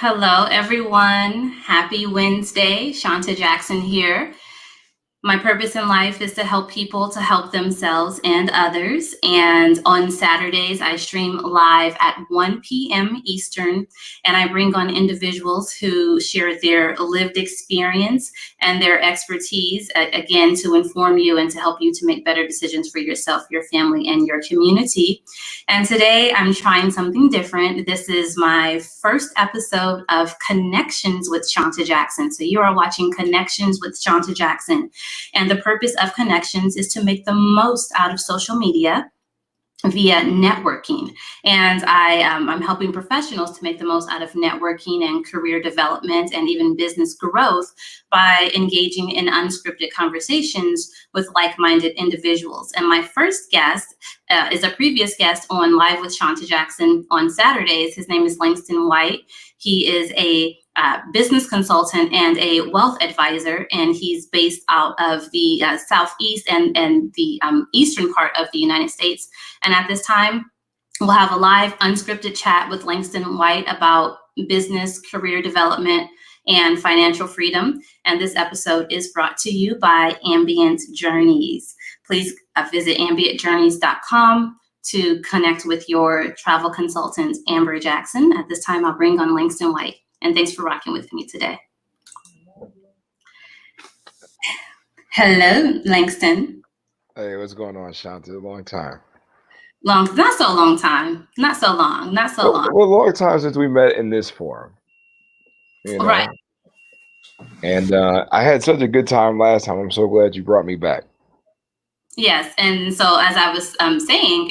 Hello, everyone. Happy Wednesday. Shawnta Jackson here. My purpose in life is to help people to help themselves and others. And on Saturdays, I stream live at 1 p.m. Eastern, and I bring on individuals who share their lived experience and their expertise, again, to inform you and to help you to make better decisions for yourself, your family, and your community. And today I'm trying something different. This is my first episode of Connections with Shawnta Jackson. So you are watching Connections with Shawnta Jackson. And the purpose of Connections is to make the most out of social media via networking. And I'm helping professionals to make the most out of networking and career development and even business growth by engaging in unscripted conversations with like-minded individuals. And my first guest is a previous guest on Live with Shawnta Jackson on Saturdays. His name is Langston White. He is a business consultant and a wealth advisor, and he's based out of the southeast and the eastern part of the United States. And at this time, we'll have a live unscripted chat with Langston White about business, career development, and financial freedom. And this episode is brought to you by Ambient Journeys. Please visit ambientjourneys.com to connect with your travel consultant, Amber Jackson. At this time, I'll bring on Langston White. And thanks for rocking with me today. Hello, Langston. Hey, what's going on, Shawnta? A long time. Not so long time. Not so long. Well, a long time since we met in this forum. Right. And I had such a good time last time. I'm so glad you brought me back. Yes, and so as I was saying,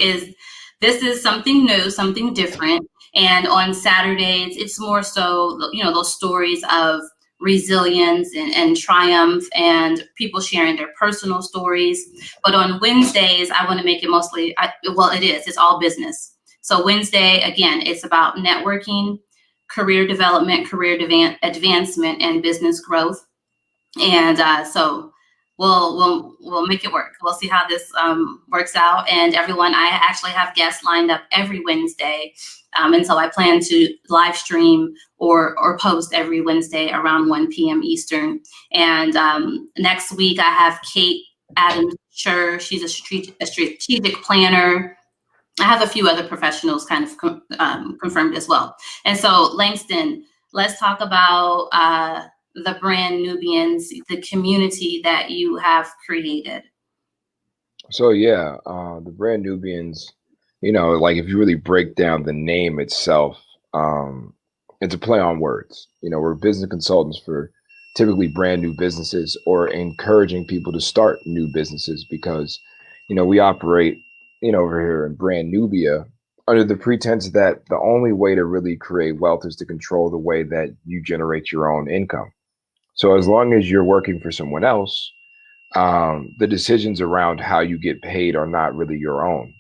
this is something new, something different. And on Saturdays, it's more so, those stories of resilience and triumph and people sharing their personal stories. But on Wednesdays, I want to make it mostly, it's all business. So Wednesday, again, it's about networking, career development, career advancement, and business growth. And so we'll make it work. We'll see how this works out. And everyone, I actually have guests lined up every Wednesday. And so I plan to live stream or post every Wednesday around 1 p.m. Eastern. And next week I have Kate Adams Scher. She's a strategic planner. I have a few other professionals kind of confirmed as well. And so Langston, let's talk about the brand Nubians, the community that you have created. So yeah, the brand Nubians, like if you really break down the name itself, it's a play on words. We're business consultants for typically brand new businesses or encouraging people to start new businesses because, we operate, over here in brand Nubia under the pretense that the only way to really create wealth is to control the way that you generate your own income. So as long as you're working for someone else, the decisions around how you get paid are not really your own.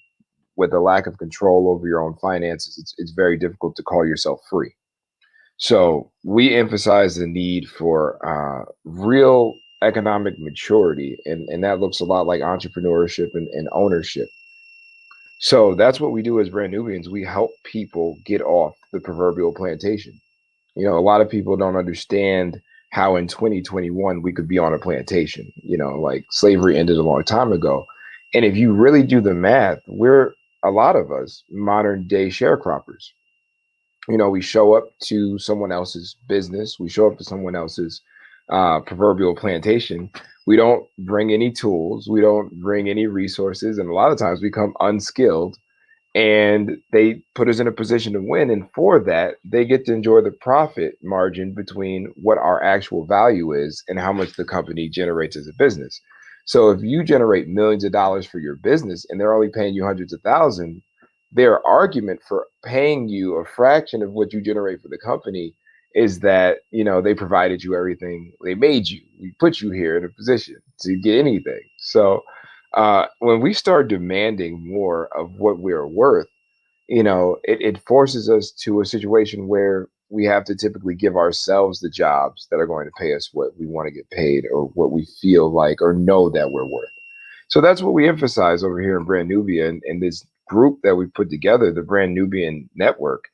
With a lack of control over your own finances, it's very difficult to call yourself free. So we emphasize the need for real economic maturity, and that looks a lot like entrepreneurship and ownership. So that's what we do as brand Nubians. We help people get off the proverbial plantation. A lot of people don't understand how in 2021 we could be on a plantation. Like slavery ended a long time ago. And if you really do the math, we're a lot of us modern day sharecroppers. We show up to someone else's business. We show up to someone else's proverbial plantation. We don't bring any tools. We don't bring any resources. And a lot of times we come unskilled and they put us in a position to win. And for that, they get to enjoy the profit margin between what our actual value is and how much the company generates as a business. So if you generate millions of dollars for your business and they're only paying you hundreds of thousands, their argument for paying you a fraction of what you generate for the company is that, they provided you everything. They made you, we put you here in a position to get anything. So when we start demanding more of what we're worth, it forces us to a situation where we have to typically give ourselves the jobs that are going to pay us what we want to get paid or what we feel like or know that we're worth. So that's what we emphasize over here in Brand Nubia and this group that we put together, the Brand Nubian Network.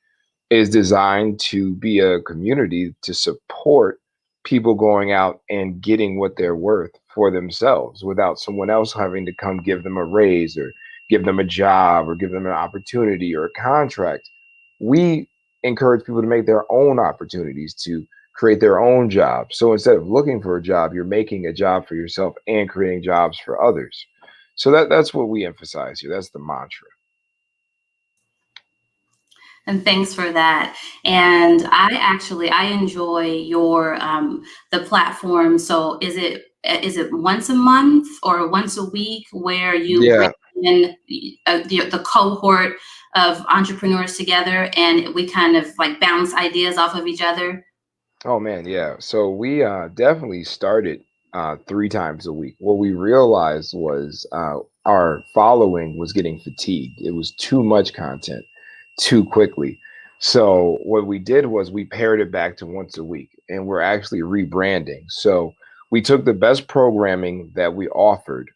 is designed to be a community to support people going out and getting what they're worth for themselves without someone else having to come give them a raise or give them a job or give them an opportunity or a contract. We encourage people to make their own opportunities to create their own jobs. So instead of looking for a job, you're making a job for yourself and creating jobs for others. So that's what we emphasize here. That's the mantra. And thanks for that. And I enjoy your the platform. So is it once a month or once a week where you bring Yeah. in the cohort of entrepreneurs together and we kind of like bounce ideas off of each other? Oh man, yeah. So we definitely started 3 times a week. What we realized was our following was getting fatigued. It was too much content too quickly. So what we did was we pared it back to once a week, and we're actually rebranding. So we took the best programming that we offered,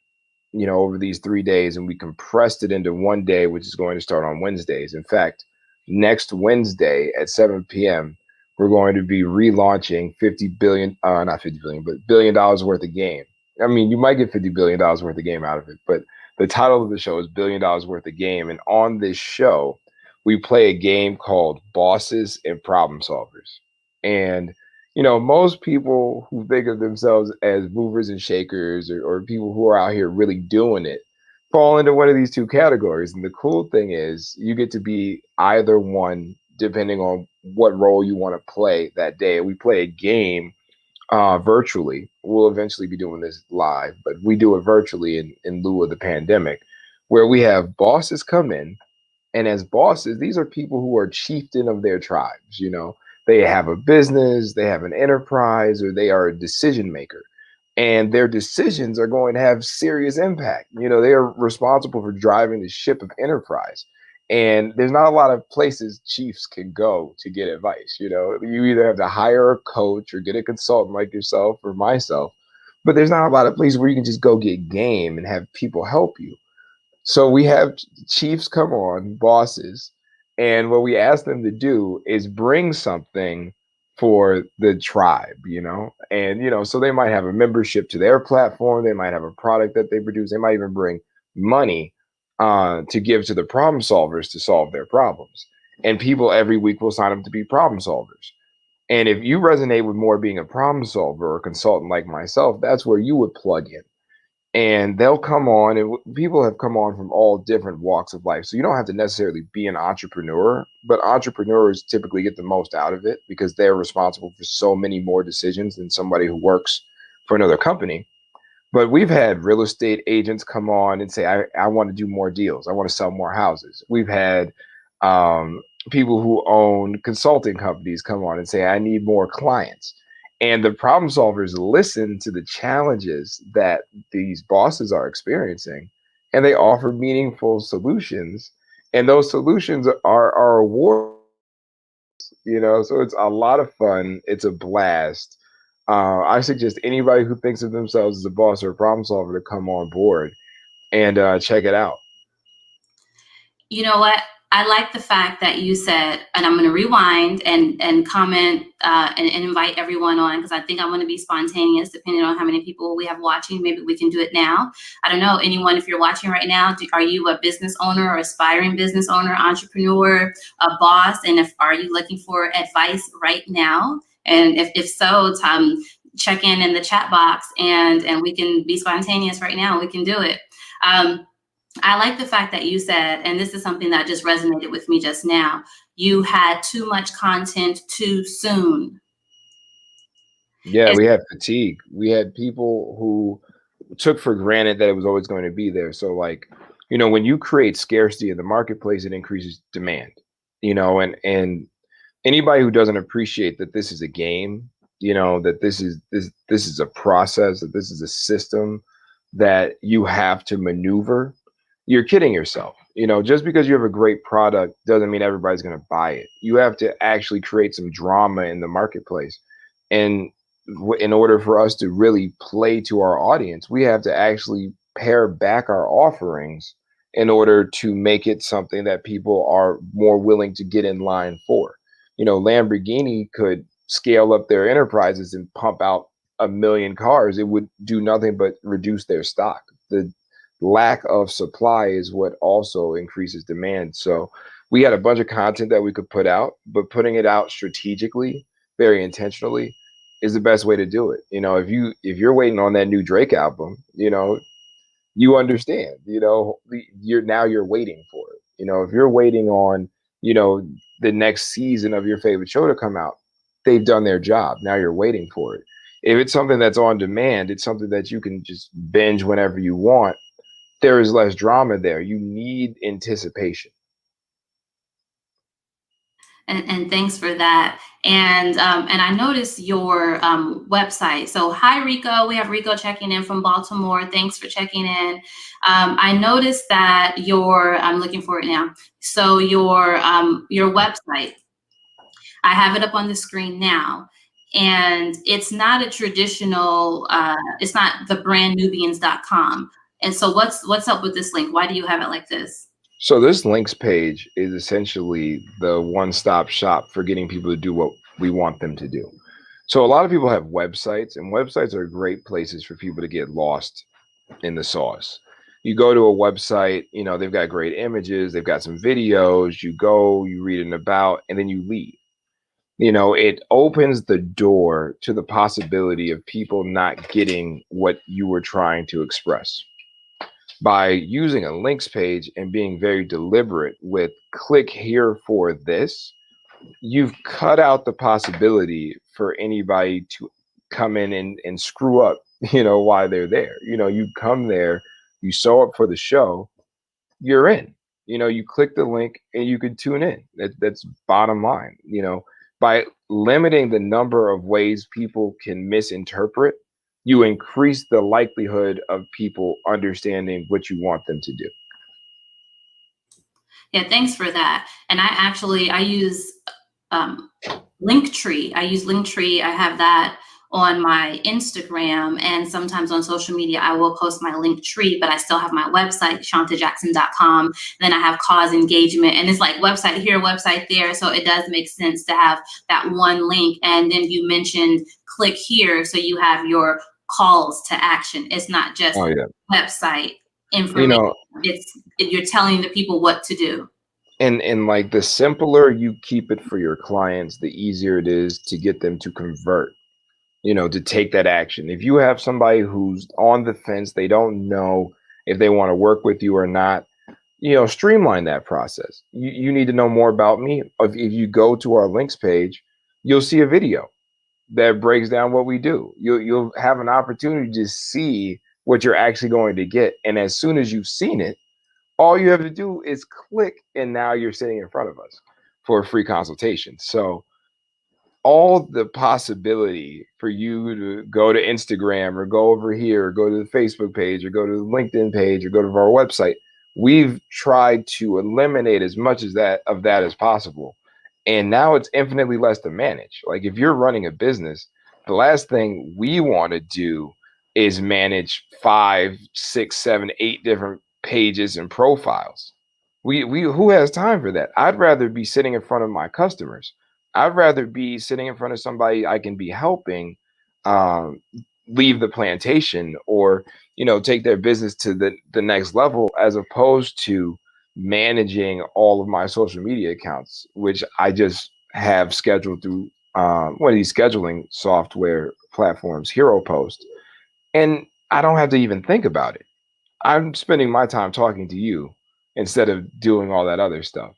over these 3 days, and we compressed it into one day, which is going to start on Wednesdays. In fact, next Wednesday at 7 p.m., we're going to be relaunching 50 billion, not 50 billion, but $1 billion worth of game. I mean, you might get $50 billion worth of game out of it, but the title of the show is $1 billion worth of game. And on this show, we play a game called Bosses and Problem Solvers. And most people who think of themselves as movers and shakers, or people who are out here really doing it fall into one of these two categories. And the cool thing is you get to be either one depending on what role you want to play that day. We play a game virtually. We'll eventually be doing this live, but we do it virtually in lieu of the pandemic, where we have bosses come in, and as bosses, these are people who are chieftain of their tribes. They have a business, they have an enterprise, or they are a decision maker. And their decisions are going to have serious impact. They are responsible for driving the ship of enterprise. And there's not a lot of places chiefs can go to get advice. You either have to hire a coach or get a consultant like yourself or myself, but there's not a lot of places where you can just go get game and have people help you. So we have chiefs come on, bosses, and what we ask them to do is bring something for the tribe. And so they might have a membership to their platform, they might have a product that they produce, they might even bring money to give to the problem solvers to solve their problems. And people every week will sign up to be problem solvers. And if you resonate with more being a problem solver or a consultant like myself, that's where you would plug in, and they'll come on, and people have come on from all different walks of life. So you don't have to necessarily be an entrepreneur, but entrepreneurs typically get the most out of it because they're responsible for so many more decisions than somebody who works for another company. But we've had real estate agents come on and say, I want to do more deals, I want to sell more houses. We've had people who own consulting companies come on and say, I need more clients. And the problem solvers listen to the challenges that these bosses are experiencing, and they offer meaningful solutions. And those solutions are award, so it's a lot of fun. It's a blast. I suggest anybody who thinks of themselves as a boss or a problem solver to come on board and check it out. You know what? I like the fact that you said, and I'm going to rewind and comment and invite everyone on, because I think I want to be spontaneous depending on how many people we have watching. Maybe we can do it now. I don't know. Anyone, if you're watching right now, are you a business owner or aspiring business owner, entrepreneur, a boss? And are you looking for advice right now? And if so, check in the chat box, and we can be spontaneous right now. We can do it. I like the fact that you said, and this is something that just resonated with me just now, you had too much content too soon. Yeah, Is we had fatigue. We had people who took for granted that it was always going to be there. So, like, when you create scarcity in the marketplace, it increases demand. And anybody who doesn't appreciate that this is a game, that this is a process, that this is a system that you have to maneuver, you're kidding yourself. Just because you have a great product doesn't mean everybody's going to buy it. You have to actually create some drama in the marketplace. And in order for us to really play to our audience, we have to actually pare back our offerings in order to make it something that people are more willing to get in line for. Lamborghini could scale up their enterprises and pump out 1 million cars. It would do nothing but reduce their stock. The lack of supply is what also increases demand. So we had a bunch of content that we could put out, but putting it out strategically, very intentionally, is the best way to do it. If you're waiting on that new Drake album, you understand, you're waiting for it. If you're waiting on, you know, the next season of your favorite show to come out, they've done their job. Now you're waiting for it. If it's something that's on demand, it's something that you can just binge whenever you want. There is less drama there. You need anticipation. And thanks for that. And I noticed your website. So hi Rico, we have Rico checking in from Baltimore. Thanks for checking in. I noticed that I'm looking for it now. So your website, I have it up on the screen now. And it's not a traditional, it's not the brandnubians.com. And so what's up with this link? Why do you have it like this? So this links page is essentially the one-stop shop for getting people to do what we want them to do. So a lot of people have websites, and websites are great places for people to get lost in the sauce. You go to a website, they've got great images, they've got some videos, you go, you read an about, and then you leave. It opens the door to the possibility of people not getting what you were trying to express. By using a links page and being very deliberate with click here for this, you've cut out the possibility for anybody to come in and screw up, why they're there. You come there, you show up for the show, you're in. You click the link and you can tune in. That's bottom line. By limiting the number of ways people can misinterpret, you increase the likelihood of people understanding what you want them to do. Yeah, thanks for that. And I use Linktree. I use Linktree. I have that on my Instagram, and sometimes on social media, I will post my Linktree, but I still have my website, ShawntaJackson.com. Then I have cause engagement, and it's like website here, website there. So it does make sense to have that one link. And then you mentioned click here, so you have your calls to action. It's not just website information. You're telling the people what to do. And like the simpler you keep it for your clients, the easier it is to get them to convert, to take that action. If you have somebody who's on the fence, they don't know if they want to work with you or not, streamline that process. You need to know more about me. If you go to our links page, you'll see a video that breaks down what we do. You'll have an opportunity to see what you're actually going to get. And as soon as you've seen it, all you have to do is click, and now you're sitting in front of us for a free consultation. So all the possibility for you to go to Instagram or go over here or go to the Facebook page or go to the LinkedIn page or go to our website, we've tried to eliminate as much of that as possible. And now it's infinitely less to manage. Like if you're running a business, the last thing we want to do is manage 5, 6, 7, 8 different pages and profiles. We who has time for that? I'd rather be sitting in front of my customers. I'd rather be sitting in front of somebody I can be helping leave the plantation or take their business to the next level, as opposed to managing all of my social media accounts, which I just have scheduled through one of these scheduling software platforms, Hero Post, and I don't have to even think about it. I'm spending my time talking to you instead of doing all that other stuff.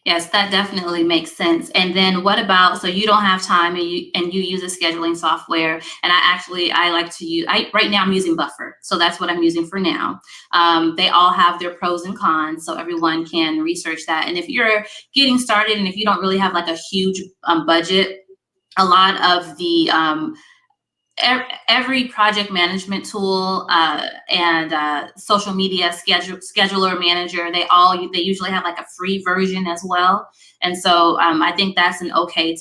Yes, that definitely makes sense. And then what about, so you don't have time and you use a scheduling software, and I like to use, right now I'm using Buffer. So that's what I'm using for now. They all have their pros and cons, so everyone can research that. And if you're getting started and if you don't really have like a huge budget, a lot of the, every project management tool and social media scheduler manager, they usually have like a free version as well. And so I think that's an okay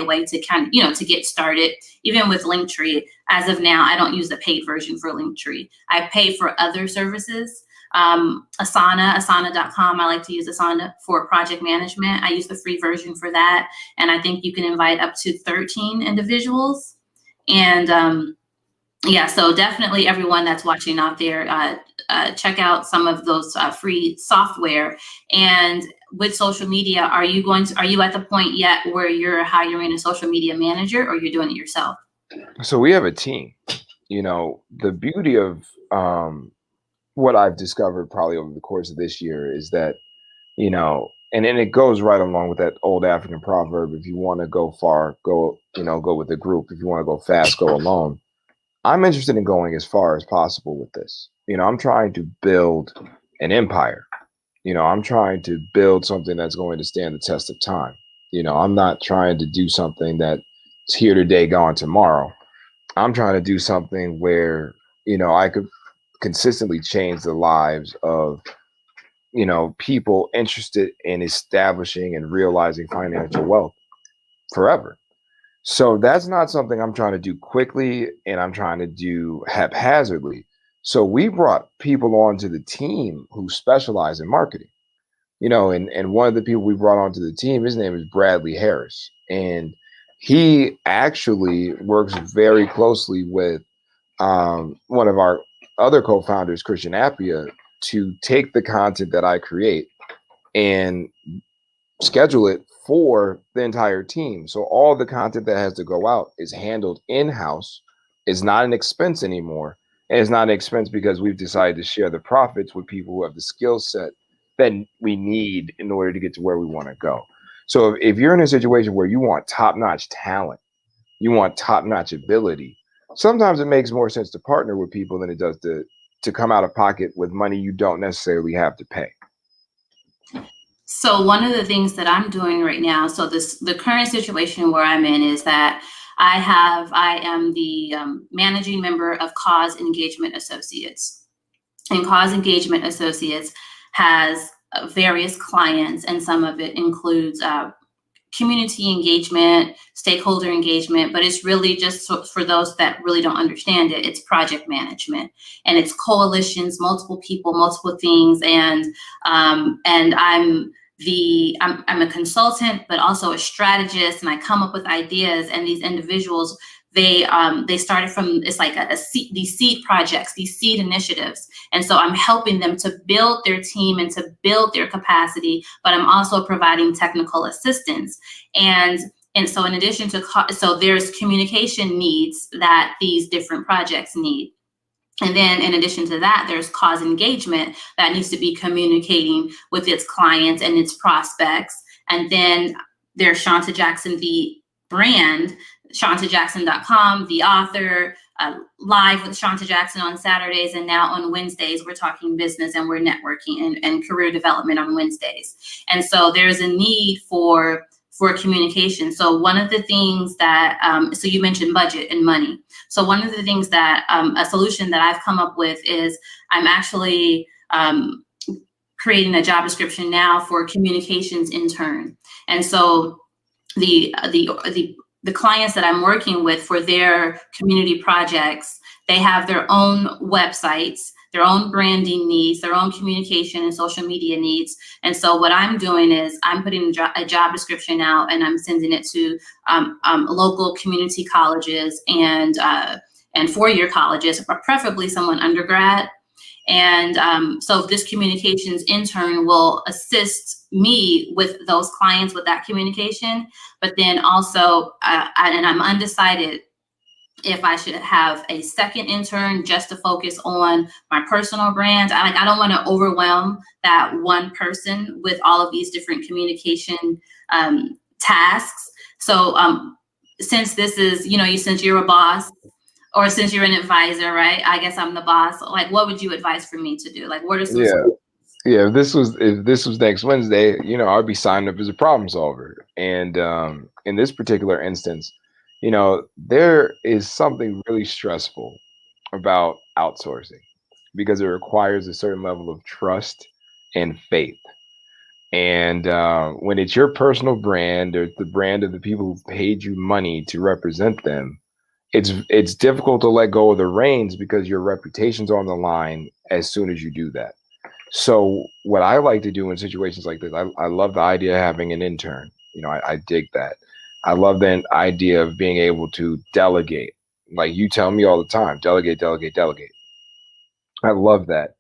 way to kind of, to get started. Even with Linktree, as of now, I don't use the paid version for Linktree. I pay for other services. Asana.com. I like to use Asana for project management. I use the free version for that. And I think you can invite up to 13 individuals. And yeah, so definitely everyone that's watching out there, check out some of those free software. And with social media, are you at the point yet where you're hiring a social media manager, or you're doing it yourself? So we have a team. The beauty of what I've discovered probably over the course of this year is that, and then it goes right along with that old African proverb: if you want to go far, go with a group. If you want to go fast, go alone. I'm interested in going as far as possible with this. I'm trying to build an empire. I'm trying to build something that's going to stand the test of time. I'm not trying to do something that's here today, gone tomorrow. I'm trying to do something where, I could consistently change the lives of, people interested in establishing and realizing financial wealth forever. So that's not something I'm trying to do quickly, and I'm trying to do haphazardly. So we brought people onto the team who specialize in marketing. And one of the people we brought onto the team, his name is Bradley Harris. And he actually works very closely with one of our other co-founders, Christian Appia, to take the content that I create and schedule it for the entire team. So all the content that has to go out is handled in-house. It's not an expense anymore. And it's not an expense because we've decided to share the profits with people who have the skill set that we need in order to get to where we want to go. So if you're in a situation where you want top-notch talent, you want top-notch ability, sometimes it makes more sense to partner with people than it does to come out of pocket with money you don't necessarily have to pay. So one of the things that I'm doing right now, so the current situation where I'm in is that I am the managing member of Cause Engagement Associates. And Cause Engagement Associates has various clients, and some of it includes community engagement, stakeholder engagement, but it's really just for those that really don't understand it, it's project management, and it's coalitions, multiple people, multiple things. And I'm a consultant, but also a strategist, and I come up with ideas. And these individuals, they started from, it's like these seed projects, these seed initiatives. And so I'm helping them to build their team and to build their capacity, but I'm also providing technical assistance. And so in addition to, so there's communication needs that these different projects need. And then in addition to that, there's cause engagement that needs to be communicating with its clients and its prospects. And then there's Shawnta Jackson, the brand, ShawntaJackson.com, the author, live with Shawnta Jackson on Saturdays. And now on Wednesdays, we're talking business and we're networking and career development on Wednesdays. And so there's a need for communication. So one of the things that, so you mentioned budget and money. So one of the things that, a solution that I've come up with is I'm actually creating a job description now for communications intern. And so the clients that I'm working with for their community projects, they have their own websites, their own branding needs, their own communication and social media needs. And so what I'm doing is I'm putting a job description out, and I'm sending it to local community colleges and four-year colleges, but preferably someone undergrad. And so this communications intern will assist me with those clients with that communication. But then also, and I'm undecided if I should have a second intern just to focus on my personal brand. I don't want to overwhelm that one person with all of these different communication tasks. So since this is, since you're a boss, or since you're an advisor, right? I guess I'm the boss. Like, what would you advise for me to do? Like, what are some? Yeah. If this was next Wednesday, I'd be signed up as a problem solver. And in this particular instance, there is something really stressful about outsourcing because it requires a certain level of trust and faith. And when it's your personal brand or the brand of the people who paid you money to represent them, it's difficult to let go of the reins because your reputation's on the line as soon as you do that. So what I like to do in situations like this, I love the idea of having an intern. I dig that. I love the idea of being able to delegate. Like you tell me all the time, delegate, delegate, delegate. I love that.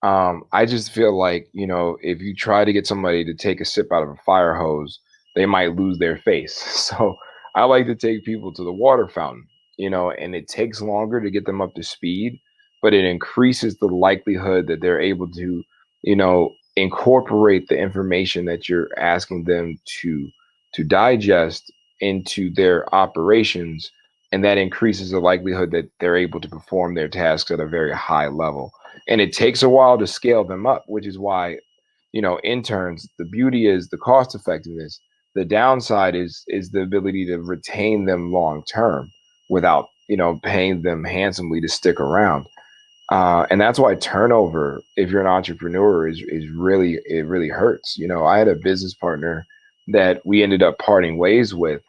I just feel like, if you try to get somebody to take a sip out of a fire hose, they might lose their face. So I like to take people to the water fountain, and it takes longer to get them up to speed, but it increases the likelihood that they're able to, incorporate the information that you're asking them to digest into their operations. And that increases the likelihood that they're able to perform their tasks at a very high level, and it takes a while to scale them up, which is why interns, the beauty is the cost effectiveness. The downside is the ability to retain them long term without paying them handsomely to stick around. And that's why turnover, if you're an entrepreneur, is really, it really hurts. I had a business partner that we ended up parting ways with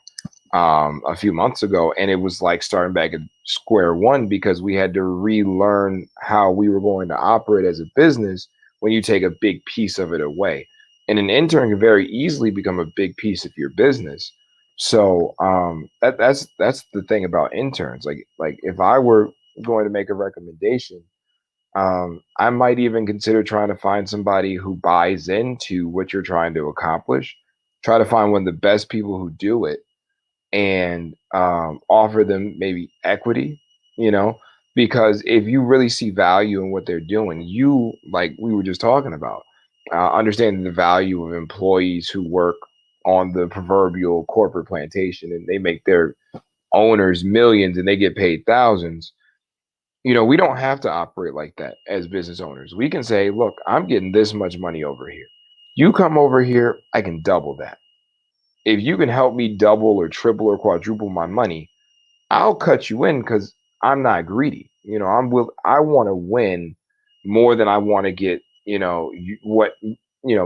a few months ago, and it was like starting back at square one because we had to relearn how we were going to operate as a business when you take a big piece of it away. And an intern can very easily become a big piece of your business. So that's the thing about interns. Like if I were going to make a recommendation, I might even consider trying to find somebody who buys into what you're trying to accomplish. Try to find one of the best people who do it and offer them maybe equity, you know, because if you really see value in what they're doing, like we were just talking about, understanding the value of employees who work on the proverbial corporate plantation and they make their owners millions and they get paid thousands. We don't have to operate like that as business owners. We can say, look, I'm getting this much money over here. You come over here, I can double that. If you can help me double or triple or quadruple my money, I'll cut you in because I'm not greedy. I want to win more than I want to get,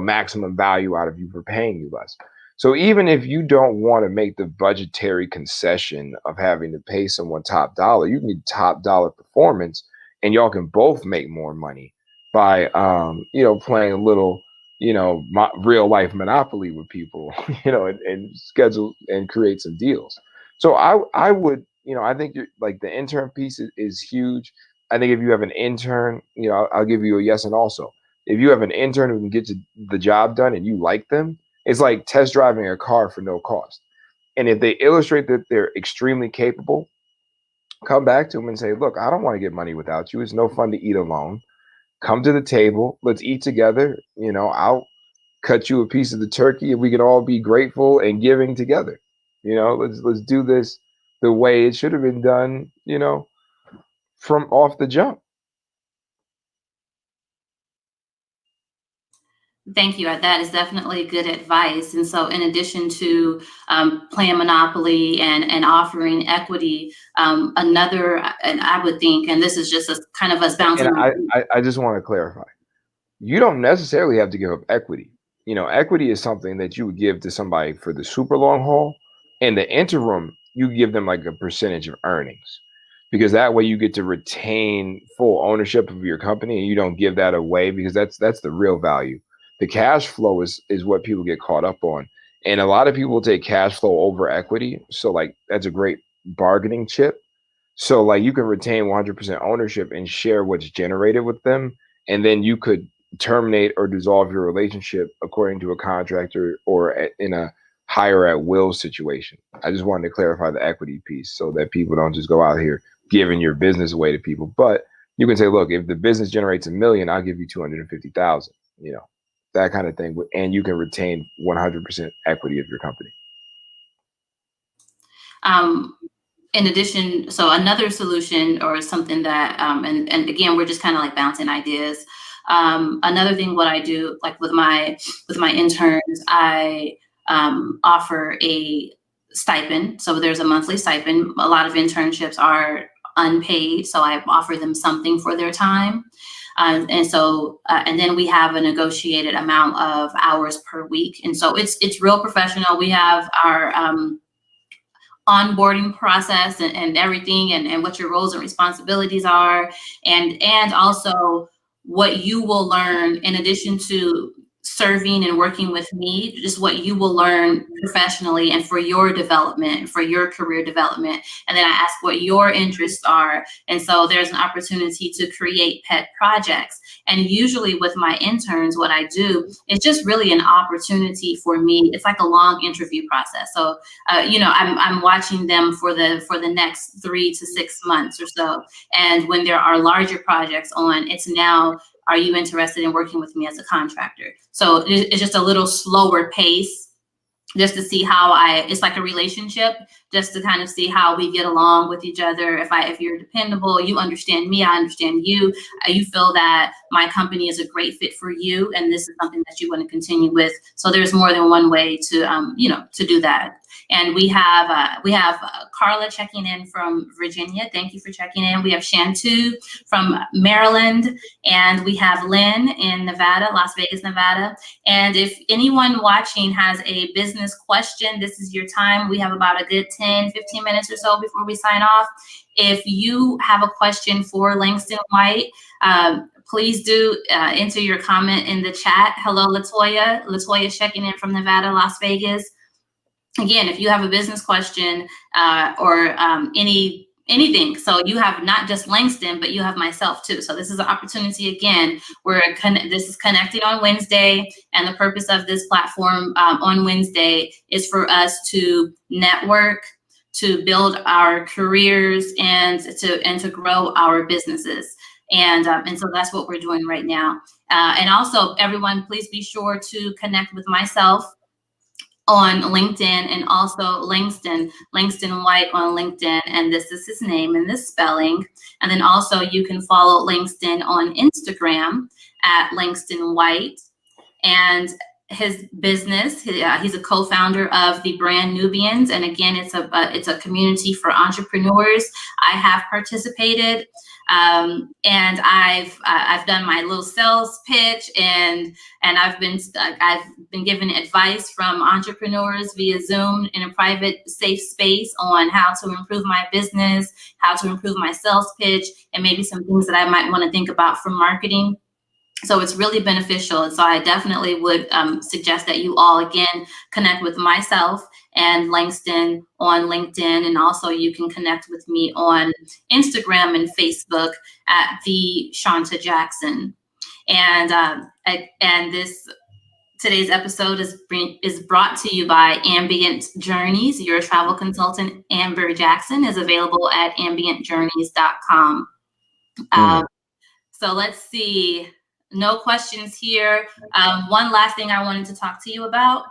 maximum value out of you for paying you less. So even if you don't want to make the budgetary concession of having to pay someone top dollar, you can get top dollar performance and y'all can both make more money by, playing a little, real life monopoly with people, and schedule and create some deals. So I would, I think like the intern piece is huge. I think if you have an intern, I'll give you a yes and also. If you have an intern who can get the job done and you like them, it's like test driving a car for no cost. And if they illustrate that they're extremely capable, come back to them and say, look, I don't want to get money without you. It's no fun to eat alone. Come to the table. Let's eat together. I'll cut you a piece of the turkey and we can all be grateful and giving together. Let's do this the way it should have been done, from off the jump. Thank you. That is definitely good advice. And so, in addition to playing Monopoly and offering equity, and I would think, and this is just a kind of us bouncing. And I just want to clarify, you don't necessarily have to give up equity. Equity is something that you would give to somebody for the super long haul. In the interim, you give them like a percentage of earnings because that way you get to retain full ownership of your company and you don't give that away because that's the real value. The cash flow is what people get caught up on. And a lot of people take cash flow over equity. So like that's a great bargaining chip. So like you can retain 100% ownership and share what's generated with them, and then you could terminate or dissolve your relationship according to a contractor or in a hire at will situation. I just wanted to clarify the equity piece so that people don't just go out here giving your business away to people. But you can say, look, if the business generates 1 million, I'll give you 250,000. That kind of thing, and you can retain 100% equity of your company. In addition, so another solution or something that, and again, we're just kind of like bouncing ideas. Another thing, what I do, like with my interns, I offer a stipend. So there's a monthly stipend. A lot of internships are unpaid, so I offer them something for their time. And then we have a negotiated amount of hours per week, and so it's real professional. We have our onboarding process and everything and what your roles and responsibilities are. And also what you will learn in addition to serving and working with me, just what you will learn professionally and for your development, for your career development. And then I ask what your interests are. And so there's an opportunity to create pet projects. And usually with my interns, what I do is just really an opportunity for me. It's like a long interview process. So, I'm watching them for the next 3 to 6 months or so. And when there are larger projects on, it's now, are you interested in working with me as a contractor? So it's just a little slower pace, just to see how it's like a relationship, just to kind of see how we get along with each other. If you're dependable, you understand me, I understand you, you feel that my company is a great fit for you, and this is something that you want to continue with. So there's more than one way to, to do that. And we have Carla checking in from Virginia. Thank you for checking in. We have Shantu from Maryland, and we have Lynn in Nevada, Las Vegas, Nevada. And if anyone watching has a business question, this is your time. We have about a good 10, 15 minutes or so before we sign off. If you have a question for Langston White, please do enter your comment in the chat. Hello, Latoya. Latoya checking in from Nevada, Las Vegas. Again, if you have a business question or anything, so you have not just Langston, but you have myself too. So this is an opportunity again. This is Connecting on Wednesday, and the purpose of this platform on Wednesday is for us to network, to build our careers, and to grow our businesses. And so that's what we're doing right now. And also, everyone, please be sure to connect with myself on LinkedIn, and also Langston White on LinkedIn, and this is his name in this spelling. And then also you can follow Langston on Instagram at Langston White, and his business, he's a co-founder of the brand Nubians, and again, it's a community for entrepreneurs. I have participated, and I've done my little sales pitch, and I've been given advice from entrepreneurs via Zoom in a private, safe space on how to improve my business, how to improve my sales pitch, and maybe some things that I might want to think about for marketing. So it's really beneficial. And so I definitely would suggest that you all, again, connect with myself and Langston on LinkedIn. And also you can connect with me on Instagram and Facebook at the Shawnta Jackson. And today's episode is brought to you by Ambient Journeys. Your travel consultant, Amber Jackson, is available at ambientjourneys.com. So let's see. No questions here. One last thing I wanted to talk to you about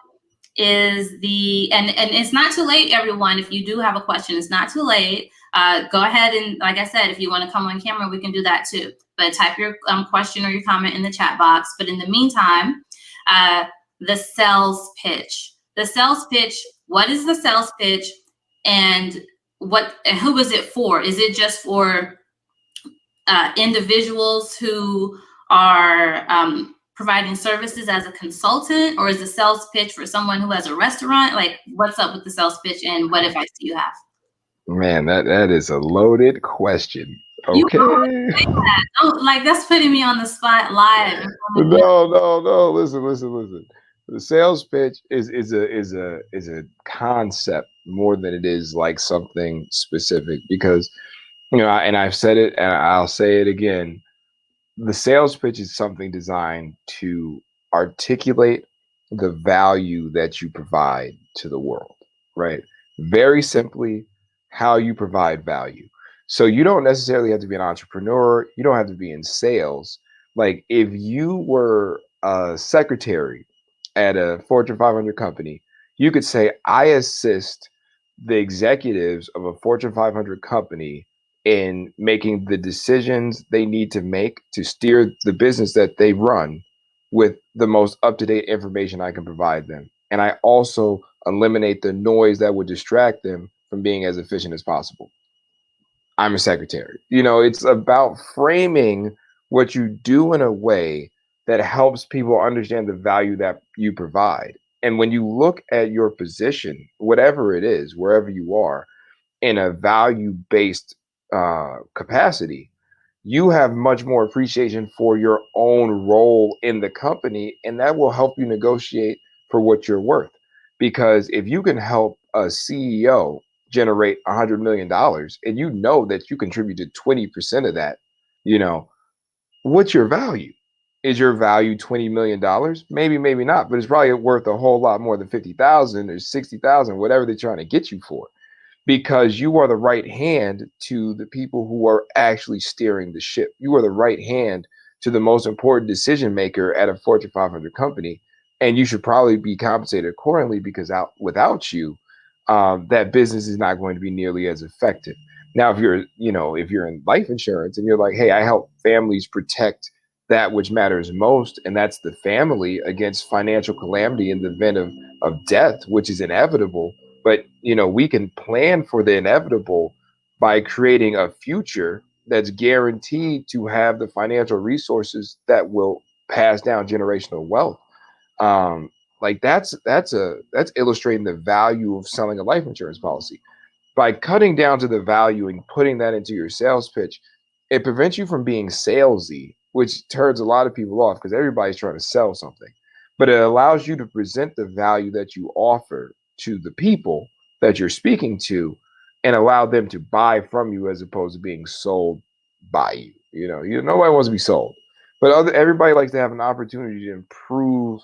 is and it's not too late, everyone. If you do have a question, it's not too late. Go ahead and, like I said, if you want to come on camera, we can do that too. But type your question or your comment in the chat box. But in the meantime, the sales pitch. The sales pitch. What is the sales pitch, and who is it for? Is it just for individuals who are providing services as a consultant, or is the sales pitch for someone who has a restaurant? Like, what's up with the sales pitch, and what advice do you have? Man, that is a loaded question. Okay. That's putting me on the spot live. No. Listen. The sales pitch is a concept more than it is like something specific, because and I've said it and I'll say it again. The sales pitch is something designed to articulate the value that you provide to the world, right? Very simply, how you provide value. So you don't necessarily have to be an entrepreneur. You don't have to be in sales. Like, if you were a secretary at a Fortune 500 company, you could say, I assist the executives of a Fortune 500 company in making the decisions they need to make to steer the business that they run with the most up-to-date information I can provide them. And I also eliminate the noise that would distract them from being as efficient as possible. I'm a secretary. It's about framing what you do in a way that helps people understand the value that you provide. And when you look at your position, whatever it is, wherever you are, in a value-based capacity, you have much more appreciation for your own role in the company, and that will help you negotiate for what you're worth. Because if you can help a CEO generate $100 million and you know that you contributed 20% of that, you know, what's your value? Is your value $20 million? Maybe, maybe not, but it's probably worth a whole lot more than 50,000 or 60,000, whatever they're trying to get you for, because you are the right hand to the people who are actually steering the ship. You are the right hand to the most important decision maker at a Fortune 500 company, and you should probably be compensated accordingly, because without you, that business is not going to be nearly as effective. Now, if you're in life insurance and you're like, hey, I help families protect that which matters most, and that's the family against financial calamity in the event of death, which is inevitable. But we can plan for the inevitable by creating a future that's guaranteed to have the financial resources that will pass down generational wealth. um, like that's illustrating the value of selling a life insurance policy. By cutting down to the value and putting that into your sales pitch, it prevents you from being salesy, which turns a lot of people off because everybody's trying to sell something. But it allows you to present the value that you offer to the people that you're speaking to, and allow them to buy from you as opposed to being sold by you. Nobody wants to be sold, but everybody likes to have an opportunity to improve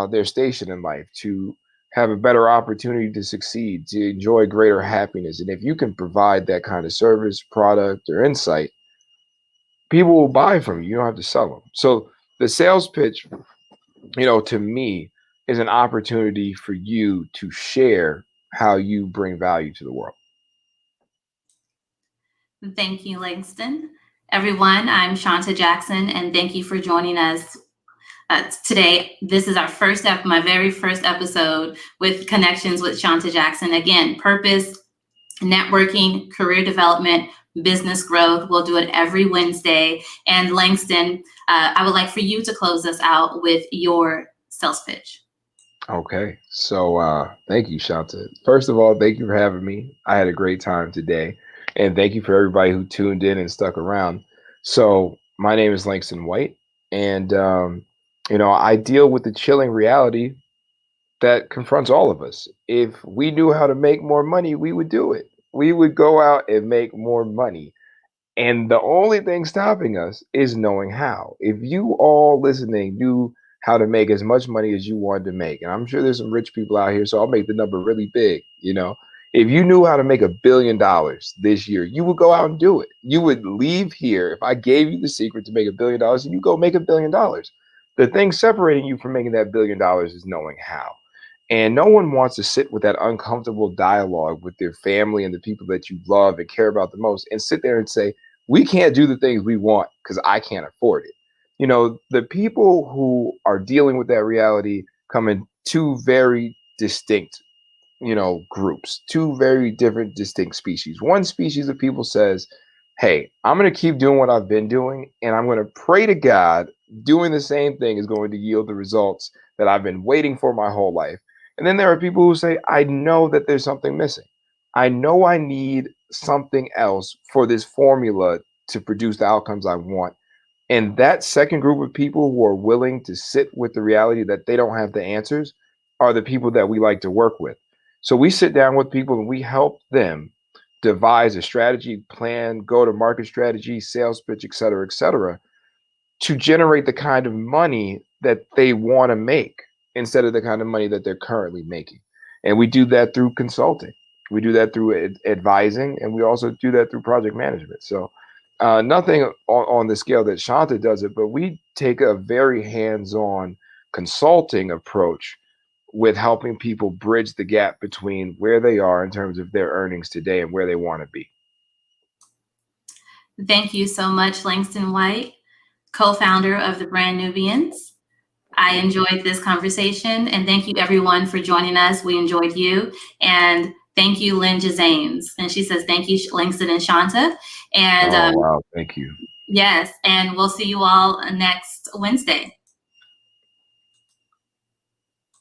their station in life, to have a better opportunity to succeed, to enjoy greater happiness. And if you can provide that kind of service, product, or insight, people will buy from you. You don't have to sell them. So the sales pitch, to me, is an opportunity for you to share how you bring value to the world. Thank you, Langston. Everyone, I'm Shawnta Jackson, and thank you for joining us today. This is my very first episode with Connections with Shawnta Jackson. Again, purpose, networking, career development, business growth. We'll do it every Wednesday. And Langston, I would like for you to close us out with your sales pitch. Okay. So thank you, Shanta. First of all, thank you for having me. I had a great time today. And thank you for everybody who tuned in and stuck around. So my name is Langston White. And, I deal with the chilling reality that confronts all of us. If we knew how to make more money, we would do it. We would go out and make more money. And the only thing stopping us is knowing how. If you all listening knew how to make as much money as you wanted to make, and I'm sure there's some rich people out here, so I'll make the number really big. If you knew how to make $1 billion this year, you would go out and do it. You would leave here. If I gave you the secret to make $1 billion, and you go make $1 billion. The thing separating you from making that $1 billion is knowing how. And no one wants to sit with that uncomfortable dialogue with their family and the people that you love and care about the most, and sit there and say, we can't do the things we want because I can't afford it. The people who are dealing with that reality come in two very distinct, groups, two very different, distinct species. One species of people says, hey, I'm going to keep doing what I've been doing, and I'm going to pray to God doing the same thing is going to yield the results that I've been waiting for my whole life. And then there are people who say, I know that there's something missing. I know I need something else for this formula to produce the outcomes I want. And that second group of people who are willing to sit with the reality that they don't have the answers are the people that we like to work with. So we sit down with people and we help them devise a strategy, plan, go to market strategy, sales pitch, et cetera, to generate the kind of money that they want to make instead of the kind of money that they're currently making. And we do that through consulting. We do that through advising, and we also do that through project management. So nothing on the scale that Shawnta does it, but we take a very hands-on consulting approach with helping people bridge the gap between where they are in terms of their earnings today and where they want to be. Thank you so much, Langston White, co-founder of the Brand Nubians. I enjoyed this conversation, and thank you everyone for joining us. We enjoyed you, and thank you, Lynn James. And she says, thank you, Langston and Shawnta. And wow, thank you. Yes, and we'll see you all next Wednesday.